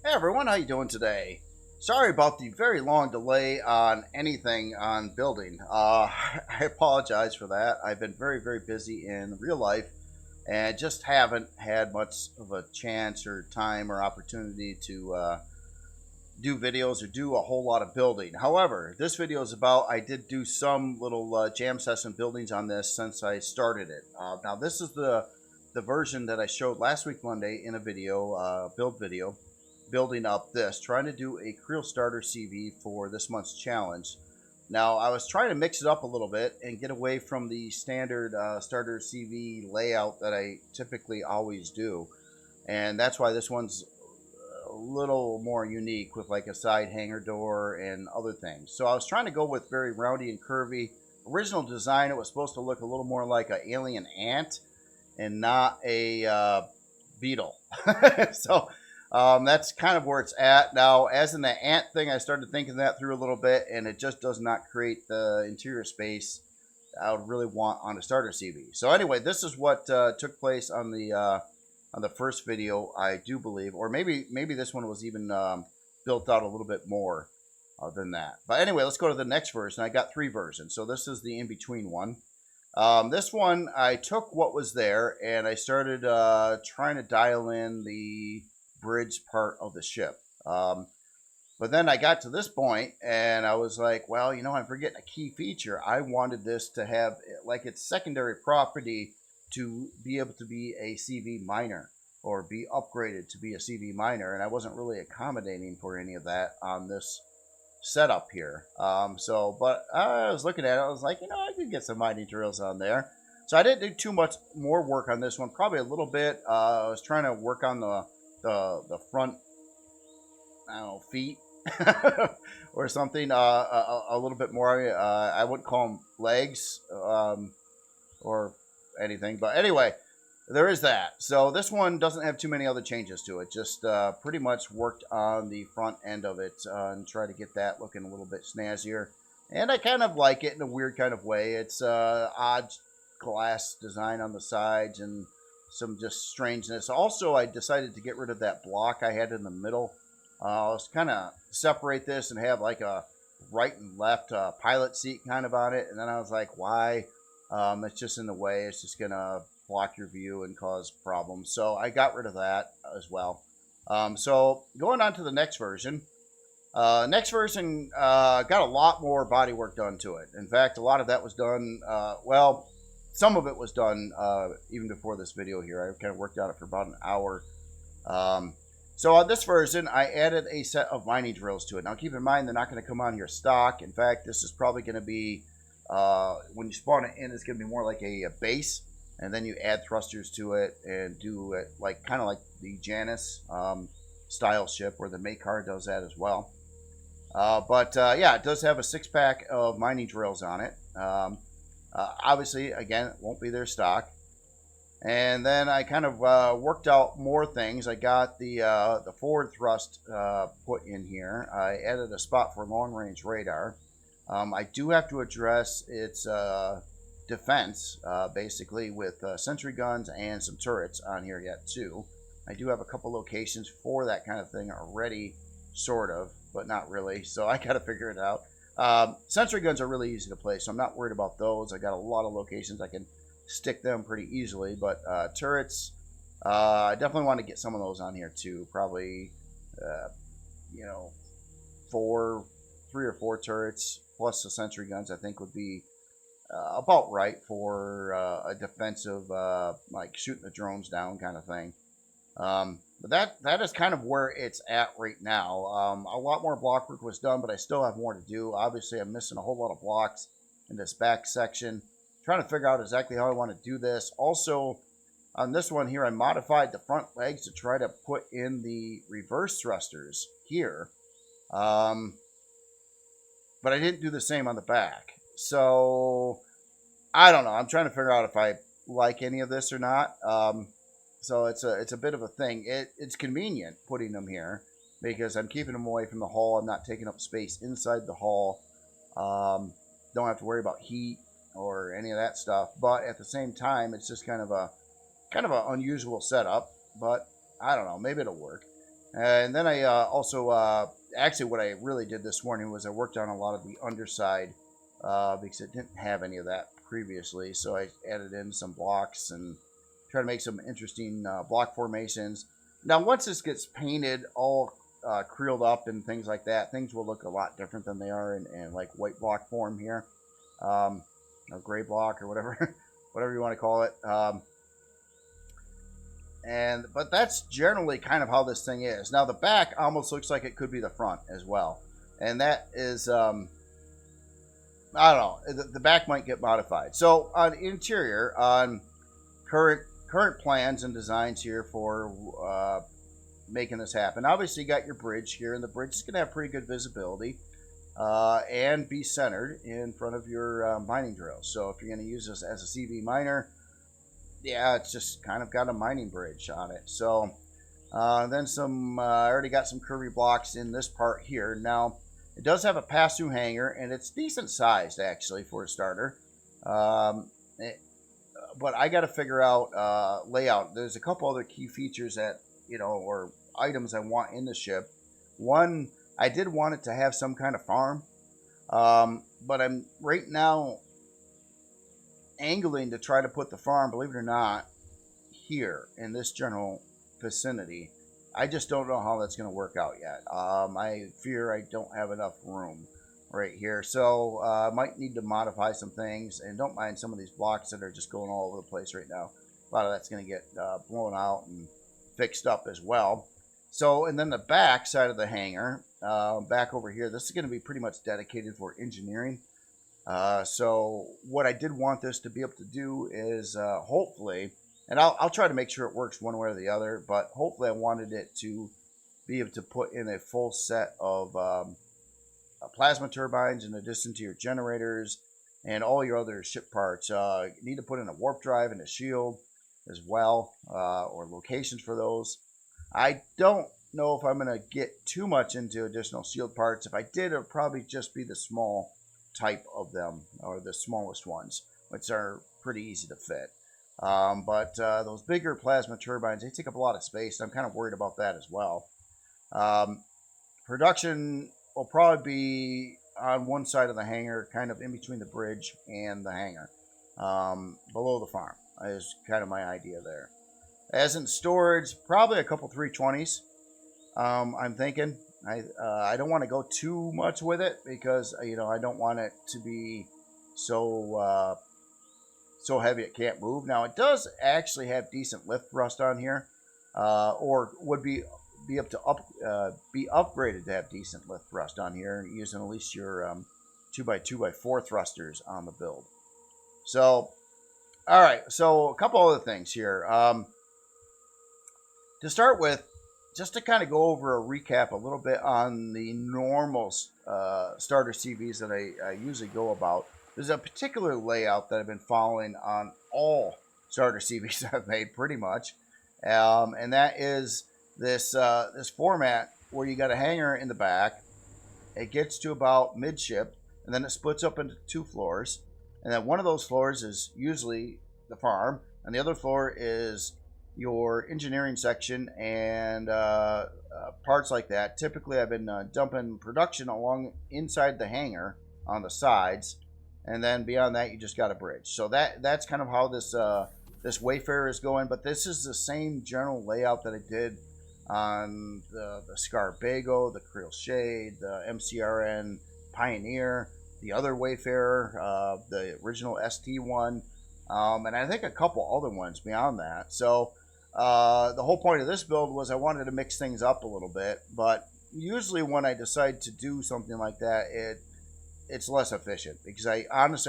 Hey everyone, how you doing today? Sorry about the very long delay on anything on building. I apologize for that. I've been very busy in real life and just haven't had much of a chance or time or opportunity to do videos or do a whole lot of building. However, this video is about I did do some little jam session buildings on this since I started it. Now this is the version that I showed last week Monday in a video, build video, building up this, trying to do a Kriel starter CV for this month's challenge. Now, I was trying to mix it up a little bit and get away from the standard starter CV layout that I typically always do. And that's why this one's a little more unique with like a side hanger door and other things. So I was trying to go with very roundy and curvy. Original design, it was supposed to look a little more like an alien ant and not a beetle. So that's kind of where it's at. Now, as in the ant thing, I started thinking that through a little bit, and it just does not create the interior space I would really want on a starter CV. So anyway, this is what took place on the first video, I do believe, or maybe this one was even built out a little bit more than that. But anyway, let's go to the next version. I got 3 versions, so this is the in-between one. This one, I took what was there, and I started trying to dial in the bridge part of the ship. But then I got to this point and I was like, well, you know, I'm forgetting a key feature. I wanted this to have like its secondary property to be able to be a CV miner or be upgraded to be a CV miner. And I wasn't really accommodating for any of that on this setup here. But I was looking at it. I was like, you know, I could get some mining drills on there. So I didn't do too much more work on this one, probably a little bit. I was trying to work on the front, I don't know, feet or something a little bit more. I wouldn't call them legs or anything, but anyway, there is that. So this one doesn't have too many other changes to it. Just pretty much worked on the front end of it and try to get that looking a little bit snazzier. And I kind of like it in a weird kind of way. It's odd glass design on the sides and some just strangeness. Also, I decided to get rid of that block I had in the middle. I was kind of separate this and have like a right and left pilot seat kind of on it. And then I was like, why? It's just in the way. It's just going to block your view and cause problems. So I got rid of that as well. So going on to the next version. Next version got a lot more bodywork done to it. In fact, a lot of that was done, well, some of it was done even before this video here. I kind of worked on it for about an hour. So on this version, I added a set of mining drills to it. Now keep in mind, they're not going to come on here stock. In fact, this is probably going to be, when you spawn it in, it's going to be more like a base. And then you add thrusters to it and do it like kind of like the Janus style ship, where the Makar does that as well. Yeah, it does have a 6-pack of mining drills on it. Obviously, again, it won't be their stock. And then I kind of worked out more things. I got the forward thrust put in here. I added a spot for long-range radar. I do have to address its defense, basically, with sentry guns and some turrets on here yet, too. I do have a couple locations for that kind of thing already, sort of, but not really. So I got to figure it out. Sentry guns are really easy to place, so I'm not worried about those. I got a lot of locations I can stick them pretty easily, but turrets, I definitely want to get some of those on here too. Probably, you know, 3 or 4 turrets plus the sentry guns I think would be about right for a defensive, like shooting the drones down kind of thing. But that is kind of where it's at right now. A lot more block work was done, but I still have more to do. Obviously, I'm missing a whole lot of blocks in this back section. Trying to figure out exactly how I want to do this. Also, on this one here, I modified the front legs to try to put in the reverse thrusters here. But I didn't do the same on the back. So, I don't know. I'm trying to figure out if I like any of this or not. So it's a bit of a thing. It's convenient putting them here because I'm keeping them away from the hull. I'm not taking up space inside the hull. Don't have to worry about heat or any of that stuff. But at the same time, it's just kind of an unusual setup. But I don't know. Maybe it'll work. And then I also, actually what I really did this morning was I worked on a lot of the underside because it didn't have any of that previously. So I added in some blocks and try to make some interesting block formations. Now, once this gets painted all creeled up and things like that, things will look a lot different than they are in like white block form here, or gray block or whatever, whatever you want to call it. But that's generally kind of how this thing is. Now the back almost looks like it could be the front as well, and that is I don't know. The back might get modified. So on interior, on current plans and designs here for making this happen. Obviously, you got your bridge here, and the bridge is going to have pretty good visibility and be centered in front of your mining drill. So if you're going to use this as a CV miner, yeah, it's just kind of got a mining bridge on it. So then I already got some curvy blocks in this part here. Now, it does have a pass-through hanger, and it's decent sized, actually, for a starter. But I got to figure out layout. There's a couple other key features that, or items I want in the ship. One, I did want it to have some kind of farm, but I'm right now angling to try to put the farm, believe it or not, here in this general vicinity. I just don't know how that's going to work out yet. I fear I don't have enough room right here, so I might need to modify some things, and don't mind some of these blocks that are just going all over the place right now. A lot of that's going to get blown out and fixed up as well. So, and then the back side of the hangar, back over here, this is going to be pretty much dedicated for engineering. So what I did want this to be able to do is hopefully, and I'll try to make sure it works one way or the other, but hopefully I wanted it to be able to put in a full set of plasma turbines in addition to your generators and all your other ship parts. You need to put in a warp drive and a shield as well, or locations for those. I don't know if I'm going to get too much into additional shield parts. If I did, it would probably just be the small type of them, or the smallest ones, which are pretty easy to fit. But those bigger plasma turbines, they take up a lot of space. I'm kind of worried about that as well. Production will probably be on one side of the hangar, kind of in between the bridge and the hangar, below the farm is kind of my idea there. As in storage, probably a couple 320s. I'm thinking. I don't want to go too much with it because I don't want it to be so heavy it can't move. Now it does actually have decent lift thrust on here, or would be up to be upgraded to have decent lift thrust on here, using at least your 2x2x4 thrusters on the build. So, all right. So a couple other things here. To start with, just to kind of go over a recap a little bit on the normal starter CVs that I usually go about. There's a particular layout that I've been following on all starter CVs I've made, pretty much, and that is this format where you got a hangar in the back. It gets to about midship, and then it splits up into 2 floors, and then one of those floors is usually the farm, and the other floor is your engineering section and parts like that. Typically, I've been dumping production along inside the hangar on the sides, and then beyond that, you just got a bridge. So that's kind of how this Wayfarer is going. But this is the same general layout that I did on the Scarbago, the Kriel Shade, the MCRN Pioneer, the other Wayfarer, the original ST one, and I think a couple other ones beyond that. So the whole point of this build was I wanted to mix things up a little bit, but usually when I decide to do something like that, it's less efficient, because I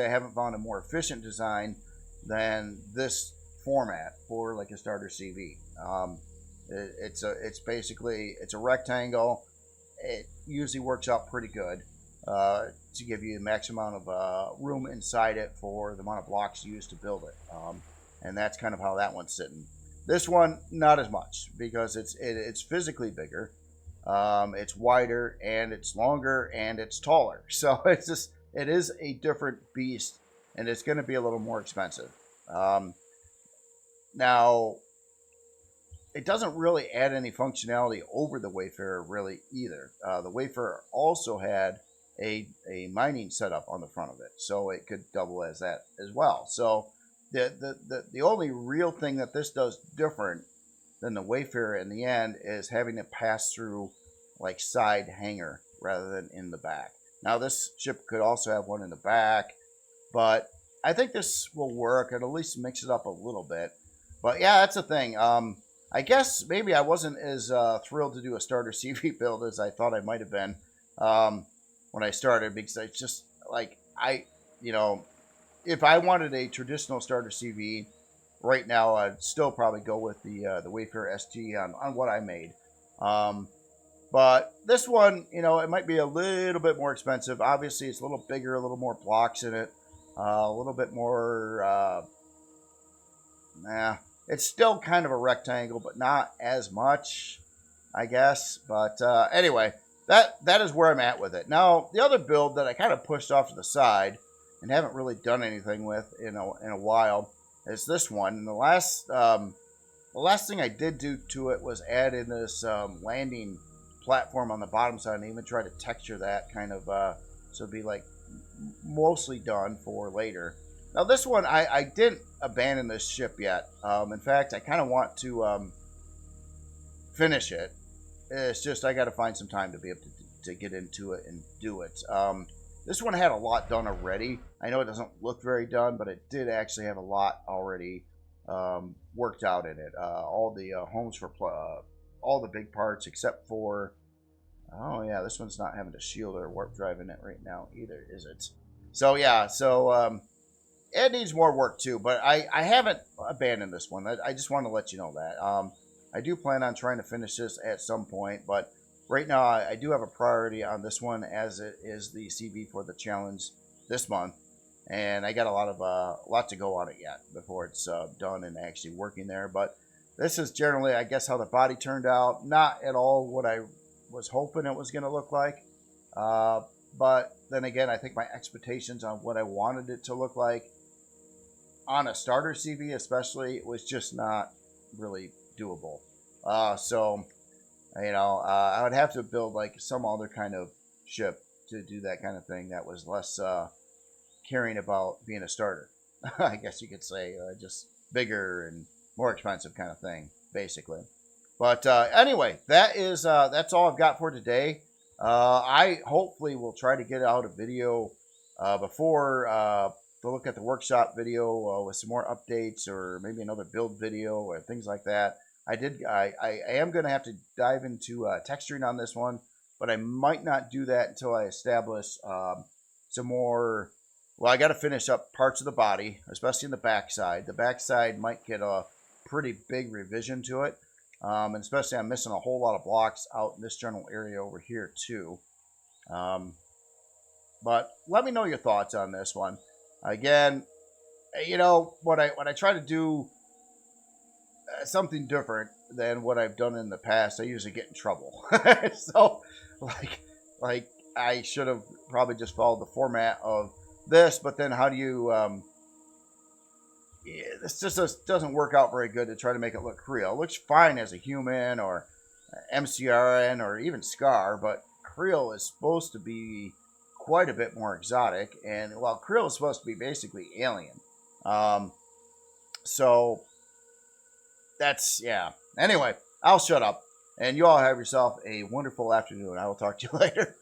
haven't found a more efficient design than this format for like a starter CV. It's basically a rectangle. It usually works out pretty good to give you the maximum amount of room inside it for the amount of blocks used to build it, and that's kind of how that one's sitting. This one, not as much, because it's physically bigger, it's wider, and it's longer, and it's taller. So it is a different beast, and it's going to be a little more expensive. Now, it doesn't really add any functionality over the Wayfarer really either. The Wayfarer also had a mining setup on the front of it, so it could double as that as well. So the only real thing that this does different than the Wayfarer in the end is having it pass through like side hangar rather than in the back. Now this ship could also have one in the back, but I think this will work and at least mix it up a little bit. But yeah, that's the thing. I guess maybe I wasn't as thrilled to do a starter CV build as I thought I might have been when I started, because it's just like if I wanted a traditional starter CV right now, I'd still probably go with the Wayfarer ST on what I made. But this one, it might be a little bit more expensive. Obviously, it's a little bigger, a little more blocks in it, a little bit more. It's still kind of a rectangle, but not as much, I guess. But anyway, that is where I'm at with it. Now, the other build that I kind of pushed off to the side and haven't really done anything with in a while is this one. And the last thing I did do to it was add in this landing platform on the bottom side, and even try to texture that kind of so it'd be like mostly done for later. Now this one, I didn't abandon this ship yet. In fact, I kind of want to finish it. It's just I got to find some time to be able to get into it and do it. This one had a lot done already. I know it doesn't look very done, but it did actually have a lot already worked out in it. All the homes for all the big parts except for, oh yeah, this one's not having a shield or a warp drive in it right now either, is it? So yeah, it needs more work too, but I haven't abandoned this one. I just want to let you know that. I do plan on trying to finish this at some point, but right now I do have a priority on this one, as it is the CV for the challenge this month, and I got a lot to go on it yet before it's done and actually working there. But this is generally, I guess, how the body turned out. Not at all what I was hoping it was going to look like, but then again, I think my expectations on what I wanted it to look like on a starter CV especially was just not really doable. So I would have to build like some other kind of ship to do that kind of thing that was less caring about being a starter. I guess you could say just bigger and more expensive kind of thing, basically. But anyway, that's all I've got for today. I hopefully will try to get out a video before the look at the workshop video with some more updates, or maybe another build video or things like that. I am going to have to dive into texturing on this one, but I might not do that until I establish some more. Well, I got to finish up parts of the body, especially in the backside. The backside might get a pretty big revision to it, and especially I'm missing a whole lot of blocks out in this general area over here too. But let me know your thoughts on this one. Again, what I try to do something different than what I've done in the past, I usually get in trouble. So, like I should have probably just followed the format of this, but then how do you? This just doesn't work out very good to try to make it look Kriel. It looks fine as a human or MCRN or even Scar, but Kriel is supposed to be quite a bit more exotic, and while Kriel is supposed to be basically alien. So that's, yeah. Anyway, I'll shut up, and you all have yourself a wonderful afternoon. I will talk to you later.